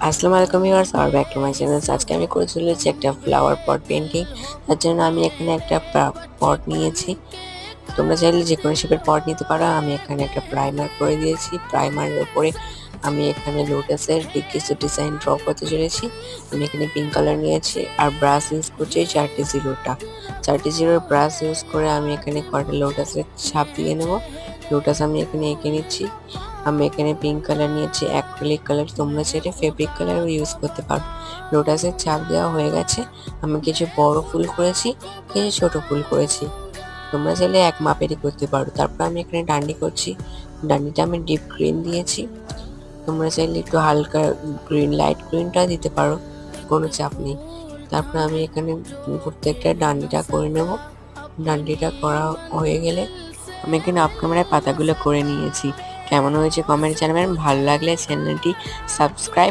আসসালামু আলাইকুম ভিউয়ার্স, আর ব্যাক টু মাই চ্যানেল। আজকে আমি করে চলেছি একটা ফ্লাওয়ার পট পেন্টিং। তার জন্য আমি এখানে একটা পট নিয়েছি। তোমরা চাইলে যে কোনো শেপের পট নিতে পারো। আমি এখানে একটা প্রাইমার করে দিয়েছি। প্রাইমারের উপরে আমি এখানে লোটাসের কিছু ডিজাইন ড্র করতে চলেছি। আমি এখানে পিঙ্ক কালার নিয়েছি আর ব্রাশ ইউজ করছি 4টি জিরোটা। 4টি জিরোর ব্রাশ ইউজ করে আমি এখানে কয়টা লোটাসের ছাপ দিয়ে নেব। লোটাস আমি এখানে এঁকে নিচ্ছি। আমি এখানে পিঙ্ক কালার নিয়েছি, অ্যাক্রিলিক কালার, তোমরা চাইলে ফেব্রিক কালারও ইউজ করতে পারো। লোটাসের ছাপ দেওয়া হয়ে গেছে। আমি কিছু বড় ফুল করেছি, কিছু ছোট ফুল করেছি। তোমরা চাইলে এক মাপেরই করতে পারো। তারপর আমি এখানে ডান্ডি করছি। ডান্ডিটা আমি ডিপ গ্রিন দিয়েছি। তোমরা চাইলে একটু হালকা গ্রিন, লাইট গ্রিনটা দিতে পারো, কোনো চাপ নেই। তারপর আমি এখানে প্রত্যেকটা ডান্ডিটা করে নেব। ডান্ডিটা করা হয়ে গেলে আমি এখানে অফ ক্যামেরায় পাতাগুলো করে নিয়েছি। কেমন হয়েছে কমেন্ট জানাবেন। ভালো লাগলে চ্যানেলটি সাবস্ক্রাইব